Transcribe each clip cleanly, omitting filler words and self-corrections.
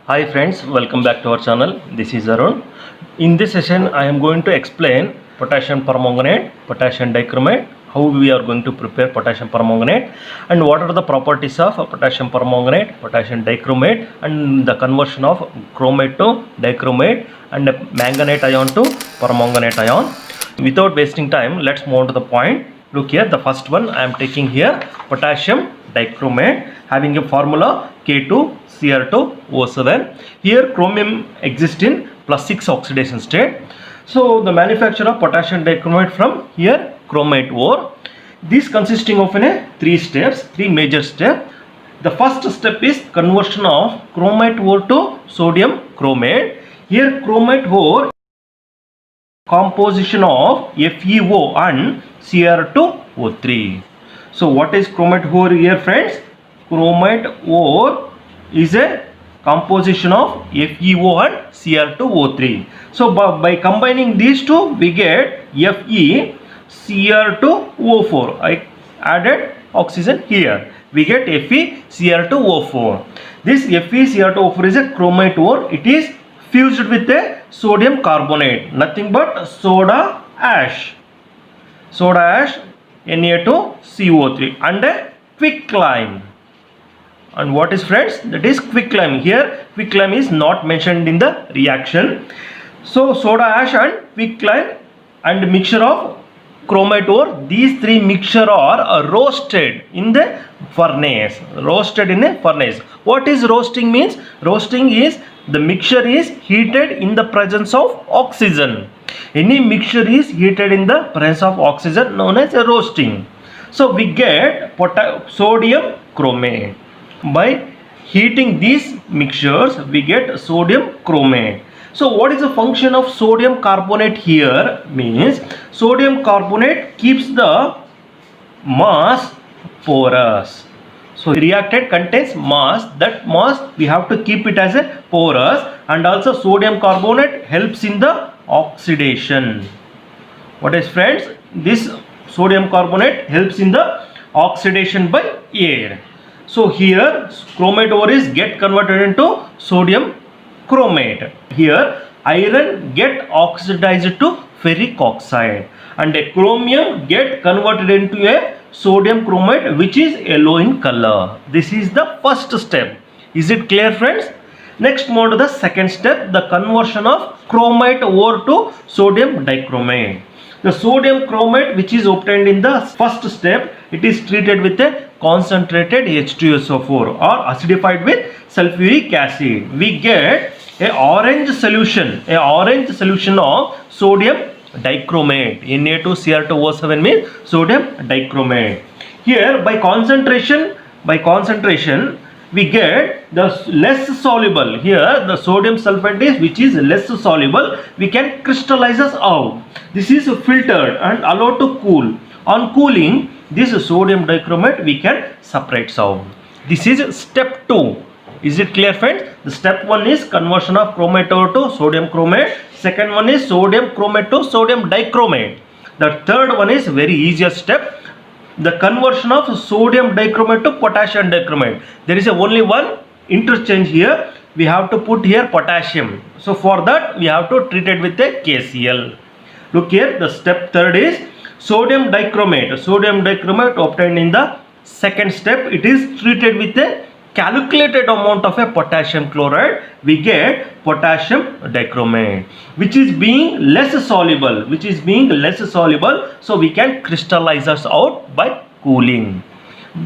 Hi friends, welcome back to our channel. This is Arun. In this session, I am going to explain potassium permanganate, potassium dichromate, how we are going to prepare potassium permanganate, and what are the properties of potassium permanganate, potassium dichromate, and the conversion of chromate to dichromate and manganate ion to permanganate ion. Without wasting time, let's move on to the point. Look here, the first one I am taking here, potassium dichromate, having a formula K2Cr2O7. Here chromium exists in +6 oxidation state. So the manufacture of potassium dichromate from here chromate ore. This consisting of three major steps. The first step is conversion of chromate ore to sodium chromate. Here chromate ore composition of FeO and Cr2O3. So what is chromate ore here, friends? Chromate ore is a composition of FeO and Cr2O3. So by combining these two, we get FeCr2O4. I added oxygen here. We get FeCr2O4. This FeCr2O4 is a chromate ore. It is fused with a sodium carbonate, nothing but soda ash, Na2CO3 and a quicklime. And what is, friends? That is quicklime. Here quicklime is not mentioned in the reaction. So soda ash and quicklime and mixture of chromate ore, these three mixture are roasted in the furnace. What is roasting means? Roasting is the mixture is heated in the presence of oxygen. Any mixture is heated in the presence of oxygen known as a roasting. So we get sodium chromate. By heating these mixtures, we get sodium chromate. So what is the function of sodium carbonate here? Means sodium carbonate keeps the mass porous. So the reactant contains mass. That mass we have to keep it as a porous, and also sodium carbonate helps in the oxidation. What is, friends? This sodium carbonate helps in the oxidation by air. So here chromate ore is get converted into sodium chromate. Here iron get oxidized to ferric oxide, and a chromium get converted into a sodium chromate, which is yellow in color. This is the first step. Is it clear, friends? Next, move to the second step, the conversion of chromate ore to sodium dichromate. The sodium chromate which is obtained in the first step, it is treated with a concentrated H2SO4 or acidified with sulfuric acid. We get a orange solution of sodium dichromate. Na2Cr2O7 means sodium dichromate. Here by concentration we get the less soluble. Here the sodium sulfate is which is less soluble, we can crystallize us out. This is filtered and allowed to cool. On cooling, this sodium dichromate we can separate out. This is step 2. Is it clear, friends? The step 1 is conversion of chromate ore to sodium chromate. Second one is sodium chromate to sodium dichromate. The third one is very easiest step, the conversion of sodium dichromate to potassium dichromate. There is only one interchange here. We have to put here potassium. So for that we have to treat it with a KCl. Look here, the step third is sodium dichromate. Sodium dichromate obtained in the second step. It is treated with a calculated amount of a potassium chloride. We get potassium dichromate, which is being less soluble. So we can crystallize us out by cooling.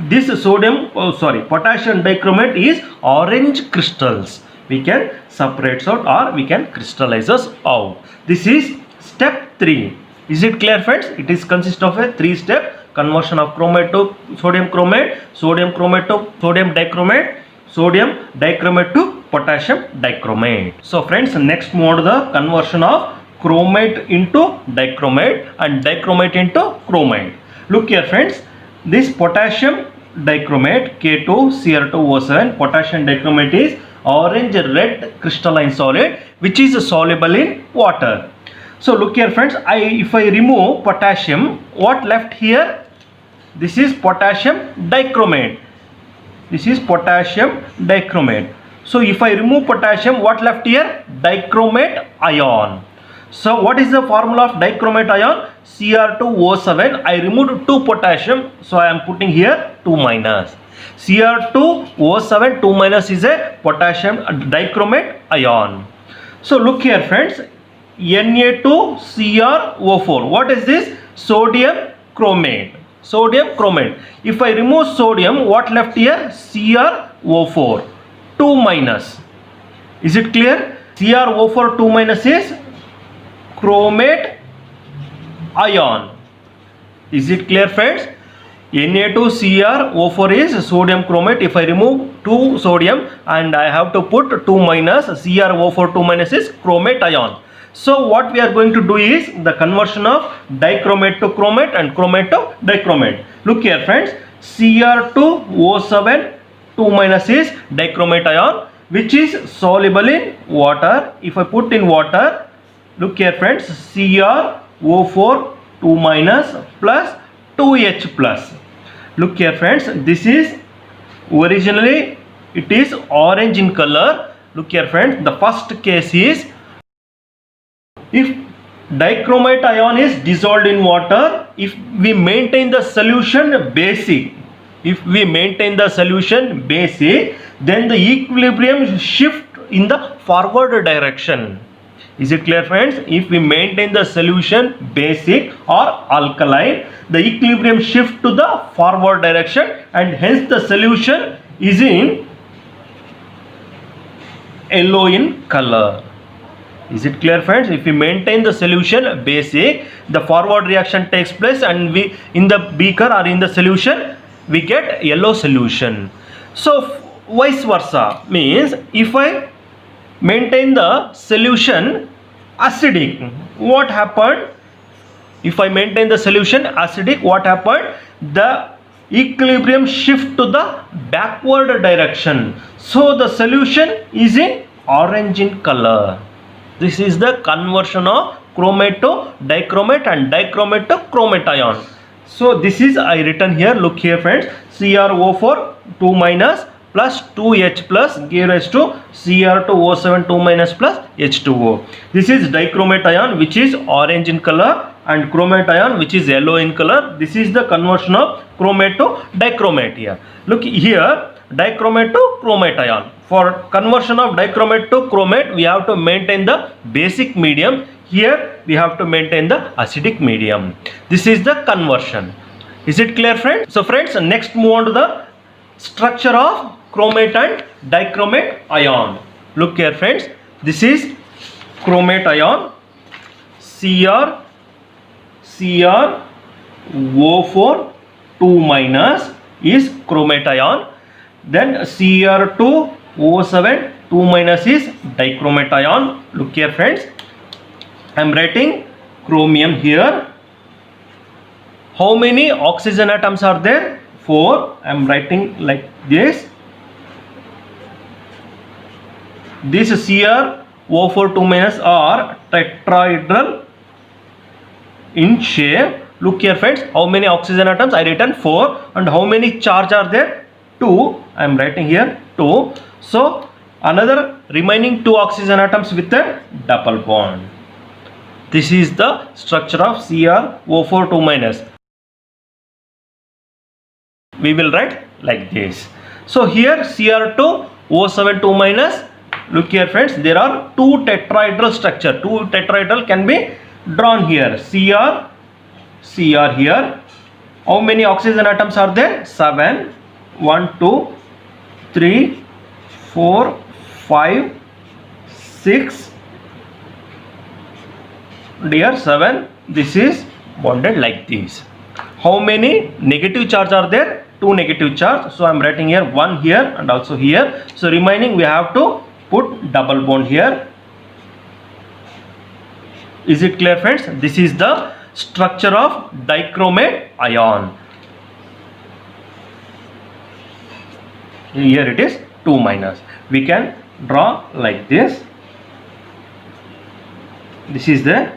This potassium dichromate is orange crystals. We can separate out or we can crystallize us out. This is step 3. Is it clear, friends? It is consist of a 3-step conversion of chromate to sodium chromate, sodium chromate to sodium dichromate, sodium dichromate to potassium dichromate. So friends, next move to the conversion of chromate into dichromate and dichromate into chromate. Look here, friends, this potassium dichromate K2Cr2O7 potassium dichromate is orange red crystalline solid which is soluble in water. So look here, friends, if I remove potassium, what left here? This is potassium dichromate. So if I remove potassium, what left here? Dichromate ion. So what is the formula of dichromate ion? Cr2O7. I removed 2 potassium, so I am putting here 2 minus. Cr2O7 2 minus is a potassium dichromate ion. So look here friends, Na2Cr O4. What is this? Sodium chromate. Sodium chromate. If I remove sodium, what left here? CrO4 2 minus. Is it clear? CrO4 2 minus is chromate ion. Is it clear friends? Na2CrO4 is sodium chromate. If I remove 2 sodium and I have to put 2 minus, CrO4 2 minus is chromate ion. So what we are going to do is the conversion of dichromate to chromate and chromate to dichromate. Look here friends, Cr2O7 2 minus is dichromate ion, which is soluble in water. If I put in water, look here friends, CrO4 2 minus plus 2H plus. Look here friends, this is originally it is orange in color. Look here friends, the first case is if dichromate ion is dissolved in water, if we maintain the solution basic, then the equilibrium shift in the forward direction. Is it clear friends? If we maintain the solution basic or alkaline, the equilibrium shift to the forward direction and hence the solution is in yellow in color. Is it clear friends? If we maintain the solution basic, the forward reaction takes place and we in the beaker or in the solution we get yellow solution. So vice versa means if I maintain the solution acidic, what happened? If I maintain the solution acidic, what happened? The equilibrium shift to the backward direction. So the solution is in orange in color. This is the conversion of chromate to dichromate and dichromate to chromate ion. So this is I written here. Look here friends, CrO4 2 minus plus 2H plus give rise to Cr2O7 2 minus plus H2O. This is dichromate ion which is orange in color and chromate ion which is yellow in color. This is the conversion of chromate to dichromate here. Look here, dichromate to chromate ion. For conversion of dichromate to chromate, we have to maintain the basic medium. Here we have to maintain the acidic medium. This is the conversion. Is it clear friends? So friends, next move on to the structure of chromate and dichromate ion. Look here friends, this is chromate ion, CrO4 2 minus is chromate ion, then Cr2O7 2 minus is dichromate ion. Look here friends, I am writing chromium here. How many oxygen atoms are there? 4. I am writing like this. This Cr2O4 2 minus are tetrahedral in shape. Look here friends, how many oxygen atoms? I written 4. And how many charge are there? 2. I am writing here 2. So another remaining 2 oxygen atoms with a double bond. This is the structure of CrO4 2 minus. We will write like this. So here Cr2O7 2 minus. Look here friends, there are 2 tetrahedral structure. 2 tetrahedral can be drawn here. Cr here. How many oxygen atoms are there? 7. 1, 2, 3, 4, 5, 6. Dear 7. This is bonded like this. How many negative charge are there? 2 negative charge. So I am writing here 1 here and also here. So remaining we have to put double bond here. Is it clear friends? This is the structure of dichromate ion. Here it is 2 minus. We can draw like this. This is the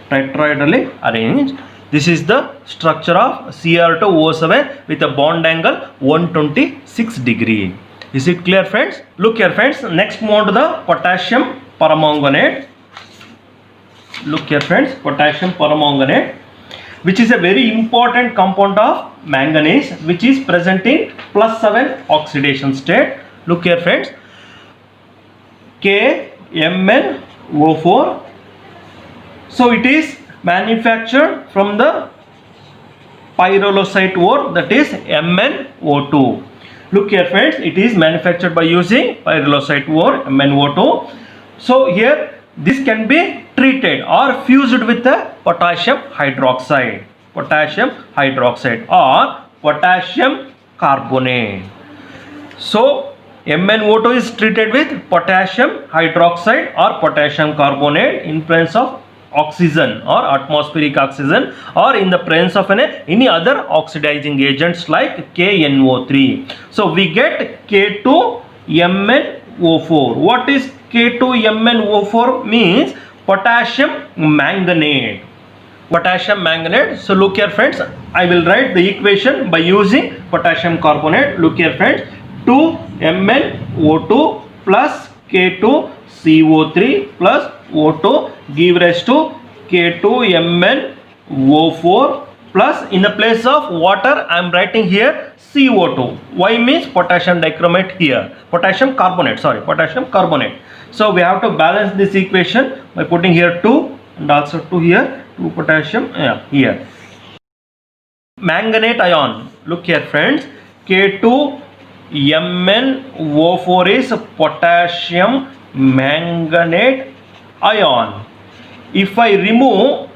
tetrahedrally arranged. This is the structure of Cr2O7 with a bond angle 126 degree. Is it clear, friends? Look here, friends. Next, move on to the potassium permanganate. Look here, friends. Potassium permanganate, which is a very important compound of manganese, which is present in +7 oxidation state. Look here, friends. KMnO4. So it is manufactured from the pyrolusite ore, that is MnO2. Look here, friends, it is manufactured by using pyrolusite ore, MnO2. So here this can be treated or fused with the potassium hydroxide or potassium carbonate. So MnO2 is treated with potassium hydroxide or potassium carbonate in presence of oxygen or atmospheric oxygen, or in the presence of any other oxidizing agents like KNO3. So we get K2MnO4. What is K2MnO4 means? Potassium manganate. So look here, friends, I will write the equation by using potassium carbonate. Look here, friends, 2MnO2 plus K2CO3 plus O2 give rise to K2MnO4 plus, in the place of water I am writing here CO2. Why means potassium dichromate here, potassium carbonate. So we have to balance this equation by putting here 2 and also 2 here, 2 potassium here. Manganate ion. Look here, friends, K2MnO4 is potassium manganate ion. If I remove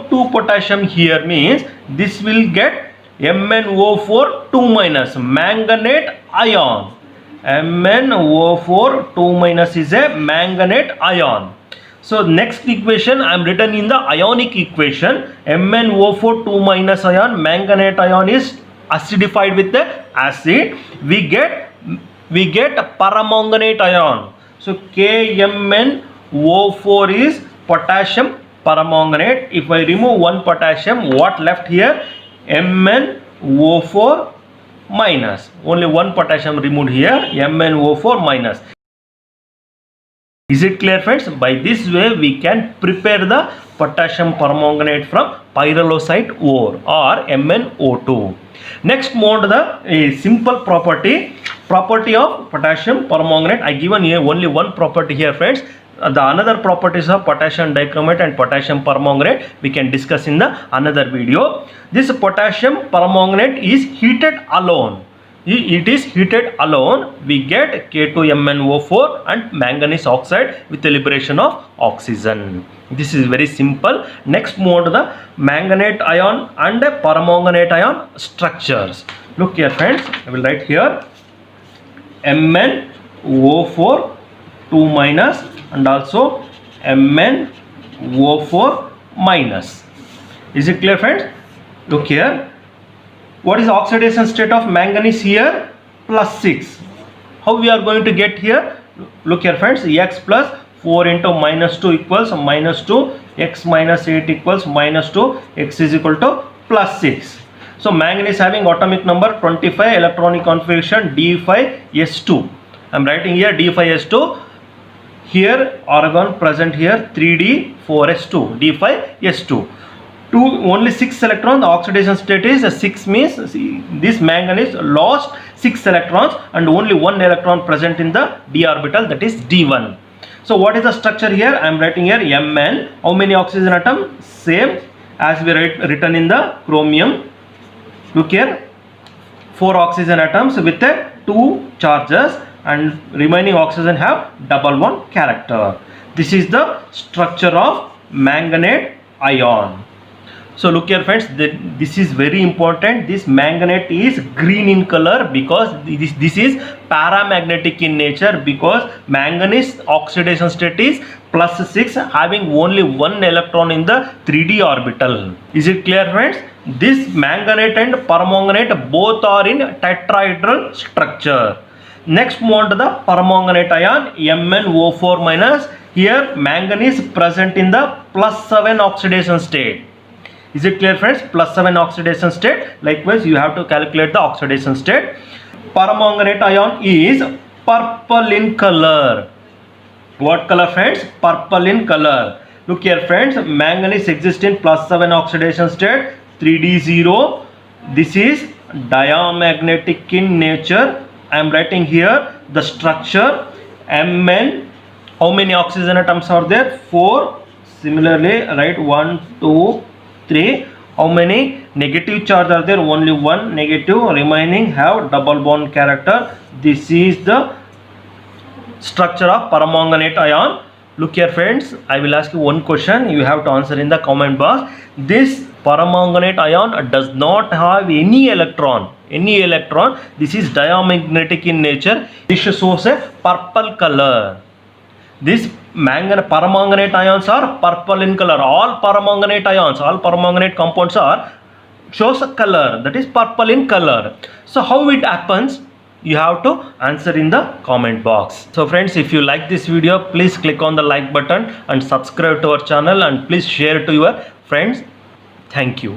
2 potassium here, means this will get MnO4 2 minus manganate ion. MnO4 2 minus is a manganate ion. So next equation I am written in the ionic equation. MnO4 2 minus ion, manganate ion is acidified with the acid. We get paramanganate ion. So KMnO4 is potassium paramanganate. If I remove 1 potassium, what left here? MnO4 minus. Only 1 potassium removed here, MnO4 minus. Is it clear, friends? By this way we can prepare the potassium permanganate from pyrolusite ore or MnO2. Next, move on to the simple property of potassium permanganate. I given here only one property here, friends. The another properties of potassium dichromate and potassium permanganate we can discuss in the another video. This potassium permanganate is heated alone. It is heated alone. We get K2MnO4 and manganese oxide with the liberation of oxygen. This is very simple. Next, move on to the manganate ion and permanganate ion structures. Look here, friends, I will write here MnO4 2 minus and also MnO4 minus. Is it clear, friends? Look here. What is the oxidation state of manganese here? +6. How we are going to get here? Look here, friends. X plus 4 into minus 2 equals minus 2. X minus 8 equals minus 2. X is equal to +6. So manganese having atomic number 25, electronic configuration D5S2. I am writing here D5S2. Here argon present here 3D4S2. D5S2. Only 6 electrons. The oxidation state is 6, means this manganese lost 6 electrons and only 1 electron present in the d orbital, that is D1. So what is the structure here? I am writing here Mn. How many oxygen atoms? Same as we written in the chromium. Look here, 4 oxygen atoms with 2 charges and remaining oxygen have double bond character. This is the structure of manganate ion. So look here, friends, this is very important. This manganate is green in color because this is paramagnetic in nature, because manganese oxidation state is +6 having only 1 electron in the 3d orbital. Is it clear, friends? This manganate and permanganate both are in tetrahedral structure. Next, move on to the permanganate ion MnO4 minus. Here manganese present in the +7 oxidation state. Is it clear, friends? +7 oxidation state. Likewise, you have to calculate the oxidation state. permanganate ion is purple in color. What color, friends? Purple in color. Look here, friends, manganese exists in +7 oxidation state, 3D0. This is diamagnetic in nature. I am writing here the structure. Mn, how many oxygen atoms are there? 4. Similarly, write 1, 2, 3. How many negative charge are there? Only 1 negative. Remaining have double bond character. This is the structure of permanganate ion. Look here, friends, I will ask you one question. You have to answer in the comment box. This permanganate ion does not have any electron. This is diamagnetic in nature. This shows a purple color. This permanganate ions are purple in color. All permanganate ions, all permanganate compounds are shows a color, that is purple in color. So how it happens? You have to answer in the comment box. So friends, if you like this video, please click on the like button and subscribe to our channel, and please share to your friends. Thank you.